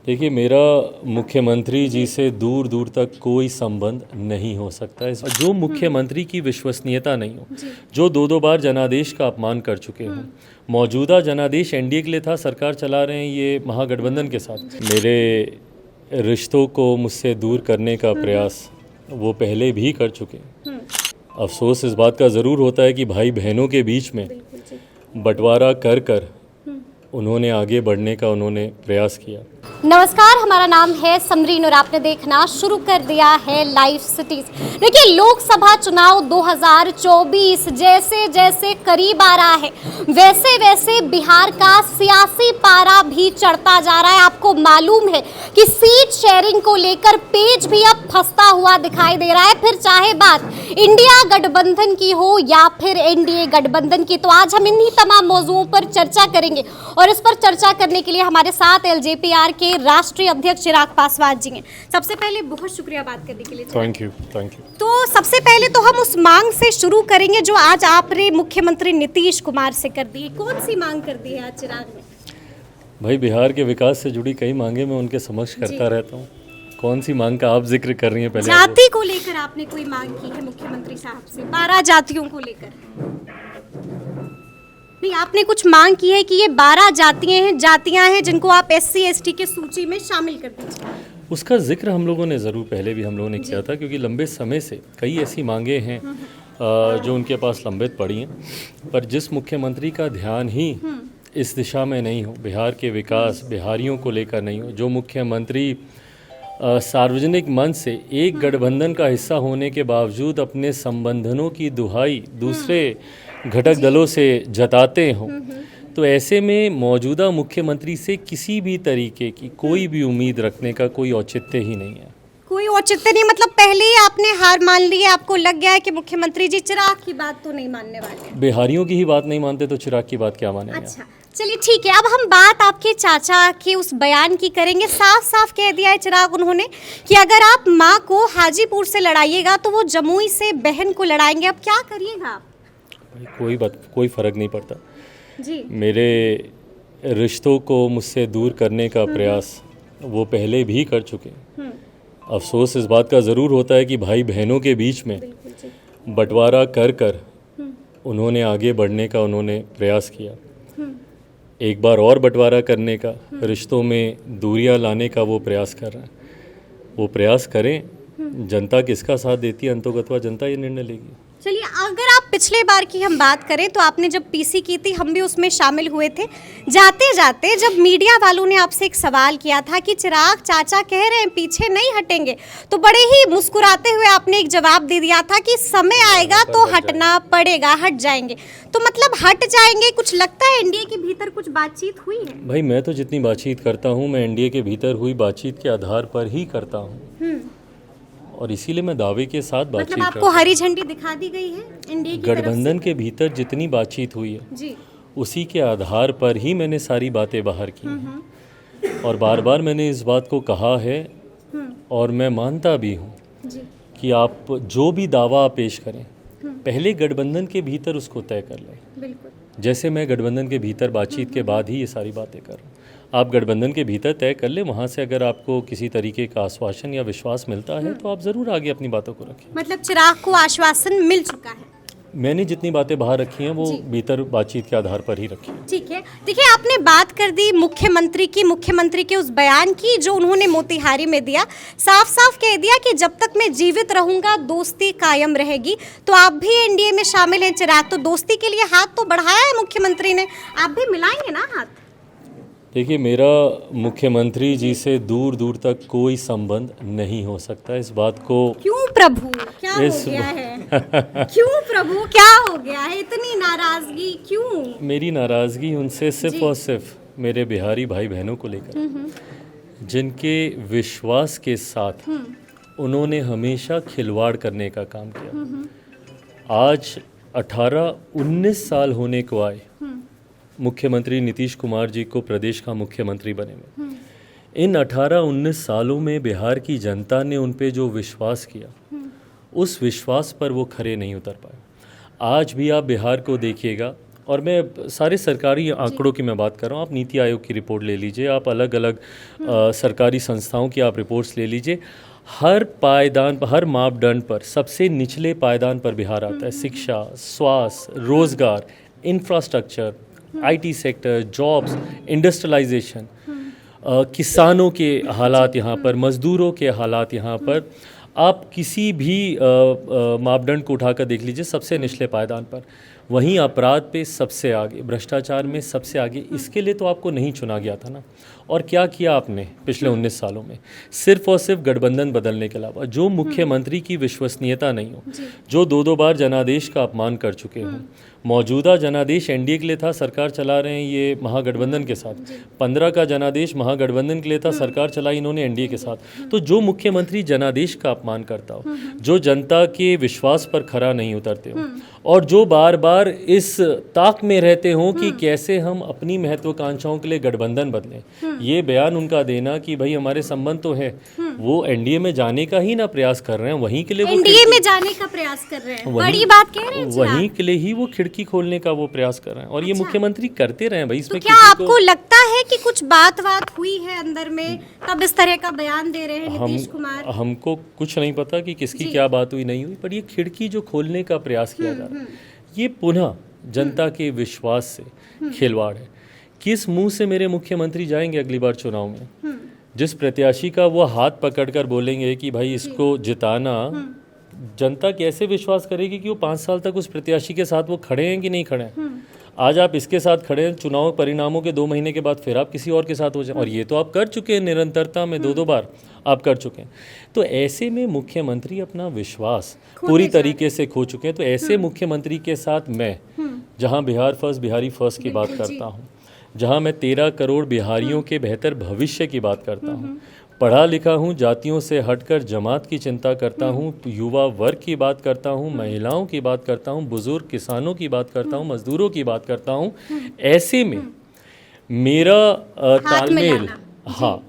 देखिए, मेरा मुख्यमंत्री जी से दूर दूर तक कोई संबंध नहीं हो सकता है। जो मुख्यमंत्री की विश्वसनीयता नहीं हो, जो दो बार जनादेश का अपमान कर चुके हों, मौजूदा जनादेश एनडीए के लिए था, सरकार चला रहे हैं ये महागठबंधन के साथ, मेरे रिश्तों को मुझसे दूर करने का प्रयास वो पहले भी कर चुके हैं। अफसोस इस बात का ज़रूर होता है कि भाई बहनों के बीच में बंटवारा कर कर उन्होंने आगे बढ़ने का प्रयास किया। नमस्कार, हमारा नाम है समरीन और आपने देखना शुरू कर दिया है लाइव सिटीज। देखिए, लोकसभा चुनाव 2024 जैसे जैसे करीब आ रहा है वैसे वैसे बिहार का सियासी पारा भी चढ़ता जा रहा है। आपको मालूम है कि सीट शेयरिंग को लेकर पेज भी अब फंसता हुआ दिखाई दे रहा है, फिर चाहे बात इंडिया गठबंधन की हो या फिर एनडीए गठबंधन की। तो आज हम इन्हीं तमाम मौजूदों पर चर्चा करेंगे और इस पर चर्चा करने के लिए हमारे साथ एलजेपीआर के राष्ट्रीय अध्यक्ष चिराग पासवान जी हैं। सबसे पहले बहुत शुक्रिया बात करने के लिए। Thank you. तो सबसे पहले तो हम उस मांग से शुरू करेंगे जो आज आपने मुख्यमंत्री नीतीश कुमार से कर दी है। कौन सी मांग कर दी है आज चिराग ने? भाई, बिहार के विकास से जुड़ी कई मांगे मैं उनके समक्ष करता रहता हूँ। कौन सी मांग का आप जिक्र कर रही हैं? पहले जाति को लेकर आपने कोई मांग की है मुख्यमंत्री साहब से? 12 जातियों को लेकर नहीं, आपने कुछ मांग की है कि ये 12 जातियां हैं जिनको आप SC ST के सूची में शामिल कर दीजिए। उसका जिक्र हम लोगों ने ज़रूर पहले भी हम लोगों ने किया था, क्योंकि लंबे समय से कई ऐसी मांगे हैं जो उनके पास लंबित पड़ी हैं। पर जिस मुख्यमंत्री का ध्यान ही इस दिशा में नहीं हो, बिहार के विकास, बिहारियों को लेकर नहीं हो, जो मुख्यमंत्री सार्वजनिक मंच से एक गठबंधन का हिस्सा होने के बावजूद अपने संबंधनों की दुहाई दूसरे घटक दलों से जताते हों, तो ऐसे में मौजूदा मुख्यमंत्री से किसी भी तरीके की कोई भी उम्मीद रखने का कोई औचित्य ही नहीं है। कोई औचित्य नहीं मतलब पहले ही आपने हार मान ली है? आपको लग गया है कि मुख्यमंत्री जी चिराग की बात तो नहीं मानने वाले? बिहारियों की ही बात नहीं मानते तो चिराग की बात क्या मानेंगे? अच्छा, चलिए ठीक है। अब हम बात आपके चाचा के उस बयान की करेंगे। साफ साफ कह दिया है चिराग उन्होंने कि अगर आप माँ को हाजीपुर से लड़ाइएगा तो वो जमुई से बहन को लड़ाएंगे। अब क्या करिएगा आप? कोई फर्क नहीं पड़ता जी। मेरे रिश्तों को मुझसे दूर करने का प्रयास वो पहले भी कर चुके हैं। अफसोस इस बात का ज़रूर होता है कि भाई बहनों के बीच में बंटवारा कर कर उन्होंने आगे बढ़ने का प्रयास किया। एक बार और बंटवारा करने का, रिश्तों में दूरियां लाने का वो प्रयास कर रहे हैं। वो प्रयास करें, जनता किसका साथ देती है अंतोगत्वा जनता ये निर्णय लेगी। चलिए, अगर आप पिछले बार की हम बात करें तो आपने जब पीसी की थी हम भी उसमें शामिल हुए थे। जाते जाते जब मीडिया वालों ने आपसे एक सवाल किया था कि चिराग चाचा कह रहे हैं पीछे नहीं हटेंगे, तो बड़े ही मुस्कुराते हुए आपने एक जवाब दे दिया था कि समय आएगा तो हटना पड़ेगा, हट जाएंगे। तो मतलब हट जाएंगे, कुछ लगता है एनडीए के भीतर कुछ बातचीत हुई है? भाई, मैं तो जितनी बातचीत करता हूँ मैं एनडीए के भीतर हुई बातचीत के आधार पर ही करता हूँ, और इसीलिए मैं दावे के साथ बातचीत मतलब आपको हरी झंडी दिखा दी गई है एनडीए की गठबंधन के भीतर जितनी बातचीत हुई है जी, उसी के आधार पर ही मैंने सारी बातें बाहर की हैं। और बार बार मैंने इस बात को कहा है और मैं मानता भी हूँ कि आप जो भी दावा पेश करें पहले गठबंधन के भीतर उसको तय कर लें। बिल्कुल। जैसे मैं गठबंधन के भीतर बातचीत के बाद ही ये सारी बातें कर रहा हूँ, आप गठबंधन के भीतर तय कर ले। वहाँ से अगर आपको किसी तरीके का आश्वासन या विश्वास मिलता है तो आप ज़रूर आगे अपनी बातों को रखें। मतलब चिराग को आश्वासन मिल चुका है? मैंने जितनी बातें बाहर रखी हैं वो भीतर बातचीत के आधार पर ही रखी हैं। ठीक है। देखिए, आपने बात कर दी मुख्यमंत्री के उस बयान की जो उन्होंने मोतिहारी में दिया। साफ साफ कह दिया कि जब तक मैं जीवित रहूंगा दोस्ती कायम रहेगी। तो आप भी एनडीए में शामिल हैं चिराग, तो दोस्ती के लिए हाथ तो बढ़ाया है मुख्यमंत्री ने, आप भी मिलाएंगे ना हाथ? देखिए, मेरा मुख्यमंत्री जी से दूर दूर तक कोई संबंध नहीं हो सकता। इस बात को क्यों प्रभु, क्या हो गया है? क्यों प्रभु, क्या हो गया है? इतनी नाराजगी क्यों? मेरी नाराजगी उनसे सिर्फ और सिर्फ मेरे बिहारी भाई बहनों को लेकर, जिनके विश्वास के साथ उन्होंने हमेशा खिलवाड़ करने का काम किया। आज 18-19 साल होने को आए मुख्यमंत्री नीतीश कुमार जी को प्रदेश का मुख्यमंत्री बने हुए। इन 18-19 सालों में बिहार की जनता ने उन पे जो विश्वास किया, उस विश्वास पर वो खरे नहीं उतर पाए। आज भी आप बिहार को देखिएगा, और मैं सारे सरकारी आंकड़ों की मैं बात कर रहा हूँ, आप नीति आयोग की रिपोर्ट ले लीजिए, आप अलग अलग सरकारी संस्थाओं की आप रिपोर्ट्स ले लीजिए, हर पायदान पर, हर मापदंड पर सबसे निचले पायदान पर बिहार आता है। शिक्षा, स्वास्थ्य, रोजगार, infrastructure, IT sector, jobs, industrialisation, किसानों के हालात यहाँ पर, मजदूरों के हालात यहाँ पर, आप किसी भी मापदंड को उठाकर देख लीजिए, सबसे निचले पायदान पर। वहीं अपराध पे सबसे आगे, भ्रष्टाचार में सबसे आगे। इसके लिए तो आपको नहीं चुना गया था ना। और क्या किया आपने पिछले 19 सालों में? सिर्फ और सिर्फ गठबंधन बदलने के अलावा, जो मुख्यमंत्री की विश्वसनीयता नहीं हो, जो दो बार जनादेश का अपमान कर चुके हों। मौजूदा जनादेश एनडीए के लिए था, सरकार चला रहे हैं ये महागठबंधन के साथ। 15 का जनादेश महागठबंधन के लिए था, सरकार चलाई इन्होंने एनडीए के साथ। तो जो मुख्यमंत्री जनादेश का अपमान करता हो, जो जनता के विश्वास पर खरा नहीं उतरते हो, और जो बार बार इस ताक में रहते हों कि कैसे हम अपनी महत्वाकांक्षाओं के लिए गठबंधन बदलें, ये बयान उनका देना कि भाई हमारे संबंध तो है, वो एनडीए में जाने का ही ना प्रयास कर रहे हैं, वहीं के लिए वो एनडीए में जाने का प्रयास कर रहे हैं, बड़ी बात कह रहे हैं, वहीं के लिए ही वो खिड़की खोलने का वो प्रयास कर रहे हैं। और ये मुख्यमंत्री करते रहे हैं भाई। इसमें तो क्या आपको लगता है कि कुछ बात हुई है अंदर में, तब इस तरह का बयान दे रहे हैं नीतीश कुमार? हमको कुछ नहीं पता कि किसकी क्या बात हुई नहीं हुई, पर ये खिड़की जो खोलने का प्रयास किया जा रहा है, ये पुनः जनता के विश्वास से खिलवाड़ है। किस मुंह से मेरे मुख्यमंत्री जाएंगे अगली बार चुनाव में? जिस प्रत्याशी का वो हाथ पकड़कर बोलेंगे कि भाई इसको जिताना, जनता कैसे विश्वास करेगी कि वो 5 साल तक उस प्रत्याशी के साथ वो खड़े हैं कि नहीं खड़े हैं? आज आप इसके साथ खड़े हैं, चुनाव परिणामों के 2 महीने के बाद फिर आप किसी और के साथ हो जाए, और ये तो आप कर चुके हैं निरंतरता में, 2 बार आप कर चुके हैं। तो ऐसे में मुख्यमंत्री अपना विश्वास पूरी तरीके से खो चुके हैं। तो ऐसे मुख्यमंत्री के साथ मैं, जहां बिहार फर्स्ट, बिहारी फर्स्ट की बात करता हूं, जहां मैं 13 करोड़ बिहारियों के बेहतर भविष्य की बात करता हूं, पढ़ा लिखा हूँ, जातियों से हटकर जमात की चिंता करता हूँ, युवा वर्ग की बात करता हूँ, महिलाओं की बात करता हूँ, बुजुर्ग किसानों की बात करता हूँ, मजदूरों की बात करता हूँ, ऐसे में मेरा तालमेल,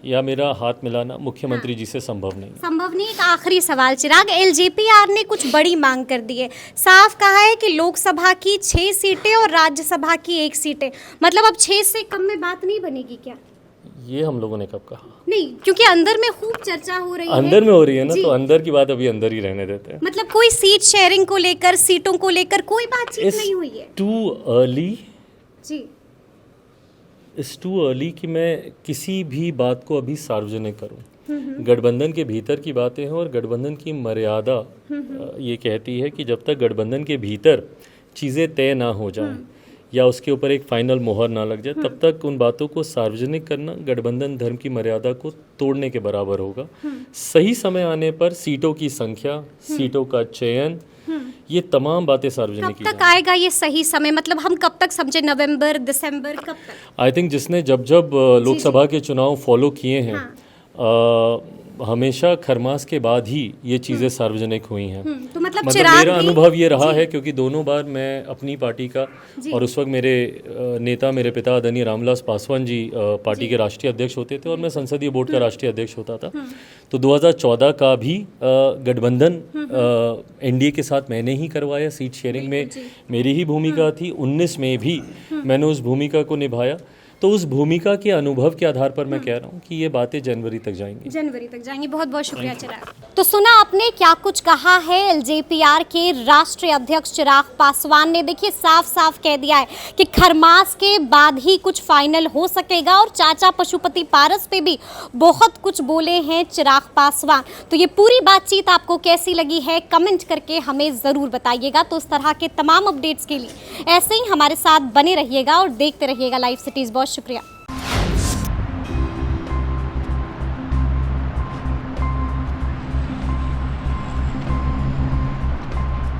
या मेरा हाथ मिलाना मुख्यमंत्री जी से संभव नहीं। एक आखिरी सवाल चिराग, एलजेपीआर ने कुछ बड़ी मांग कर दी है, साफ कहा है कि लोकसभा की 6 सीटें और राज्यसभा की 1 सीटें, मतलब अब 6 से कम में बात नहीं बनेगी क्या? ये हम लोगों ने कब कहा? नहीं, क्योंकि अंदर में खूब चर्चा हो रही है। अंदर में हो रही है ना, तो अंदर की बात अभी अंदर ही रहने देते हैं। मतलब कोई सीट शेयरिंग को लेकर, सीटों को लेकर कोई बातचीत नहीं हुई है? टू अर्ली जी, इट्स टू अर्ली कि मैं किसी भी बात को अभी सार्वजनिक करूं। गठबंधन के भीतर की बातें हैं, और गठबंधन की मर्यादा ये कहती है कि जब तक गठबंधन के भीतर चीज़ें तय ना हो जाएं या उसके ऊपर एक फाइनल मोहर ना लग जाए, तब तक उन बातों को सार्वजनिक करना गठबंधन धर्म की मर्यादा को तोड़ने के बराबर होगा। सही समय आने पर सीटों की संख्या, सीटों का चयन, ये तमाम बातें सार्वजनिक की कब तक आएगा ये सही समय? मतलब हम कब तक समझे, नवंबर, दिसंबर, कब तक? आई थिंक जिसने जब लोकसभा के चुनाव फॉलो किए हैं, हमेशा खरमास के बाद ही ये चीज़ें सार्वजनिक हुई हैं। तो मतलब मेरा अनुभव ये रहा है, क्योंकि दोनों बार मैं अपनी पार्टी का, और उस वक्त मेरे नेता, मेरे पिता आदरणीय रामविलास पासवान जी पार्टी के राष्ट्रीय अध्यक्ष होते थे, और मैं संसदीय बोर्ड का राष्ट्रीय अध्यक्ष होता था। तो 2014 का भी गठबंधन एनडीए के साथ मैंने ही करवाया, सीट शेयरिंग में मेरी ही भूमिका थी। 19 में भी मैंने उस भूमिका को निभाया। तो उस भूमिका के अनुभव के आधार पर मैं कह रहा हूँ कि ये बातें जनवरी तक जाएंगी। बहुत बहुत शुक्रिया चिराग। तो सुना आपने क्या कुछ कहा है एलजेपीआर के राष्ट्रीय अध्यक्ष चिराग पासवान ने। देखिए साफ साफ कह दिया है कि खरमास के बाद ही कुछ फाइनल हो सकेगा, और चाचा पशुपति पारस पे भी बहुत कुछ बोले हैं चिराग पासवान। तो ये पूरी बातचीत आपको कैसी लगी है, कमेंट करके हमें ज़रूर बताइएगा। तो इस तरह के तमाम अपडेट्स के लिए ऐसे ही हमारे साथ बने रहिएगा और देखते रहिएगा लाइव सिटीज़। बहुत शुक्रिया।